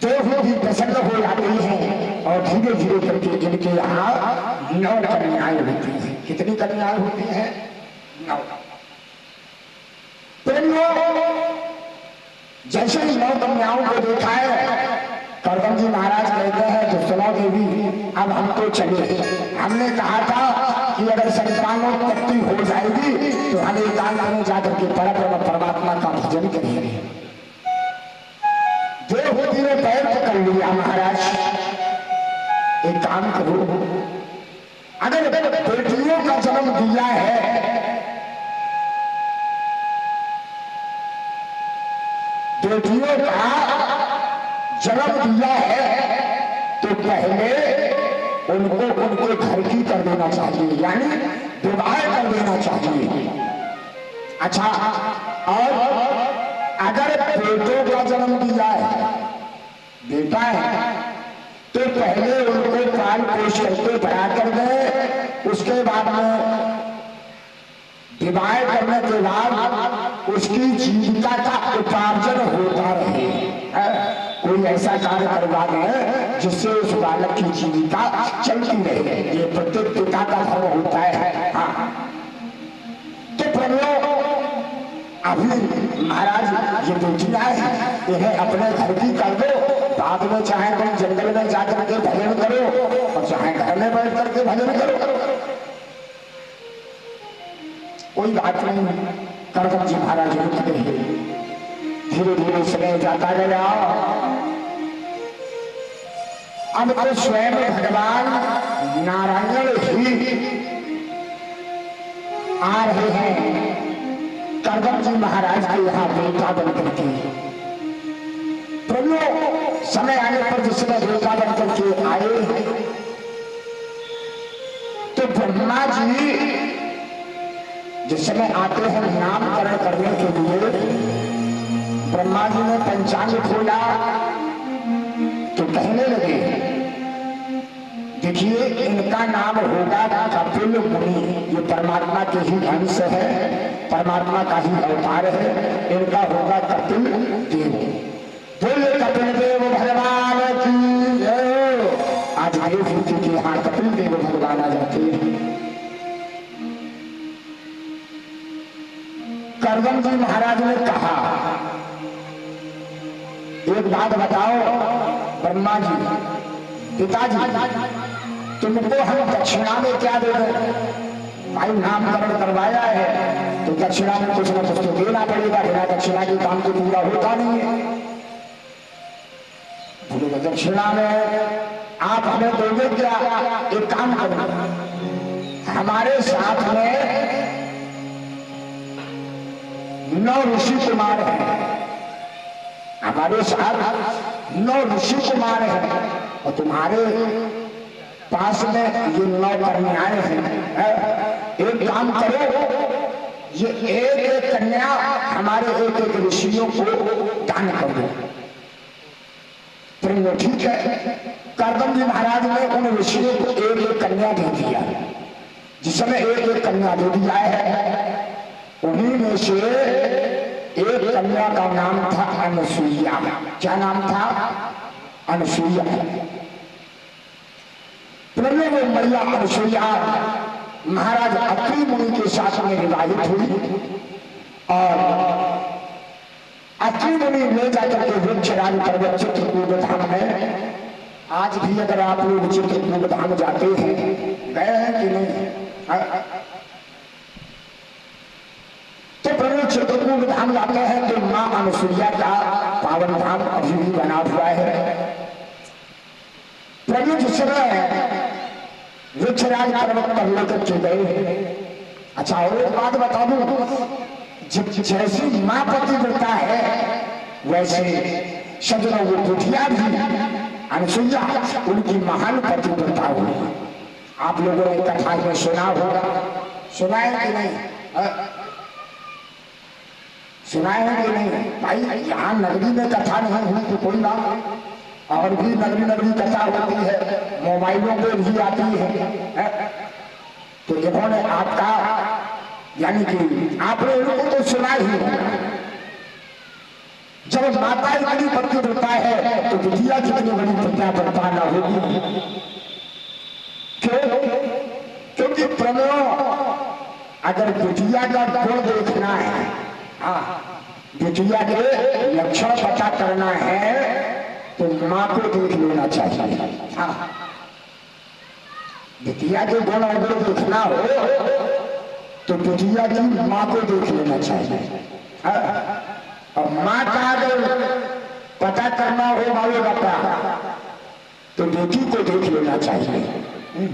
देव भी प्रसन्न हो जाती हैं और धीरे धीरे करके इनके यहाँ 9 कन्याएं होती हैं। कितनी कन्याएं होती हैं? 9। जैसे ही 9 कन्याओं को देखा है, करदम जी महाराज कहते हैं तो सुनो देवी, अब हम तो चले। हमने कहा था कि अगर संतानोत्पत्ति हो जाएगी तो हम एकांत में जाकर के परमात्मा का भजन करेंगे। देवहूति ने पैर पकड़ लिया, महाराज एक काम करो, अगर बेटियों का जन्म दिया है बेटियों का जन्म दिया है तो पहले उनको उनके घर की कर देना चाहिए, यानी विवाह कर देना चाहिए। अच्छा, और अगर बेटों का जन्म दिया है, बेटा है, तो पहले उनको पाल पोष करके बड़ा कर दे, उसके बाद में विवाह करने के बाद उसकी जीविका का उपार्जन होता रहे। कोई ऐसा कार्य करवा दें जिससे उस बालक की जीविका चलती रहे, ये प्रत्येक पिता का धर्म होता है। हाँ, तो प्रभु अभी महाराज ये बेटियां हैं, इन्हें अपने घर की कर दो, बाद में चाहे तुम जंगल में जाकर के भजन करो और चाहे घर में बैठ करके भजन करो, कोई बात नहीं। करदम जी महाराज रुक गए, धीरे धीरे समय जाता गया। अब तो स्वयं भगवान नारायण ही आ रहे हैं करदम जी महाराज के यहाँ बेटा बन करके। प्रभु समय आने पर जिस समय बेटा बन करके आए तो ब्रह्मा जी जिस समय आते हैं नामकरण करने के लिए, ब्रह्मा जी ने पंचांग खोला तो कहने लगे, देखिए इनका नाम होगा कपिल मुनि, ये परमात्मा के ही अंश है, परमात्मा का ही अवतार है, इनका होगा कपिल देव। बोले कपिल देव भगवान की जय। आज देवहूति के यहाँ कपिल देव भगवान आ जाते हैं। करदम जी महाराज ने कहा, एक बात बताओ ब्रह्मा जी, पिताजी, तुमको हम दक्षिणा में क्या दे रहे? भाई नामकरण करवाया है तो दक्षिणा में कुछ न कुछ तो देना पड़ेगा, बिना दक्षिणा के काम तो पूरा होता नहीं है। बोले दक्षिणा में आप हमें दोगे क्या? एक काम करो, हमारे साथ में 9 ऋषि कुमार हैं, हमारे साथ 9 ऋषि कुमार हैं और तुम्हारे पास में ये 9 कन्याएं हैं। एक काम करो, ये एक एक कन्या हमारे एक एक ऋषियों को दान कर दो। ठीक है। करदम जी महाराज ने उन ऋषियों को एक एक कन्या दे दिया। जिस समय एक एक कन्या दे दिया है, उन्हीं में से एक कन्या का नाम था अनसुईया। क्या नाम था? अनसुईया। प्रलय में मैया अनसुईया महाराज अत्रि मुनि के साथ में विवाहित हुई और अत्रि मुनि ले जाकर के वृक्षराज पर्वत चित्रकूट धाम में, आज भी अगर आप लोग चित्रकूट धाम जाते हैं, गए हैं कि नहीं? तो प्रभु चित्रकूट धाम जाते हैं तो मां अनसुईया का पावन धाम अभी भी बना हुआ है। प्रभु जिस समय वृक्षराज पर्वत पर लेकर के गए। अच्छा, और एक बात बता दूं, जैसी मां पतिव्रता है वैसे सजनों वो पुठिया भी अनसुईया उनकी महान पतिव्रता हुई। आप लोगों ने कथा में सुना होगा, सुना है कि नहीं? सुना है कि नहीं? भाई यहाँ नगरी में कथा नहीं हुई तो कोई बात, और भी नगरी नगरी कथा होती है, मोबाइलों पे भी आती है। तो इन्होंने आपका यानी कि आप लोगों को तो सुना ही, जब माता इतनी पति होता है तो बिटिया कितनी बड़ी प्रज्ञा बनता न होगी। क्यों? क्योंकि प्रणयो अगर बिटिया का गुण देखना है, बिटिया के लक्षण पता करना है तो माँ को देख लेना चाहिए। बिटिया के गुण अगर देखना हो तो बिटिया की माँ को देख लेना चाहिए। और माँ का अगर पता करना हो माँ बाप का तो बेटी को देख लेना चाहिए।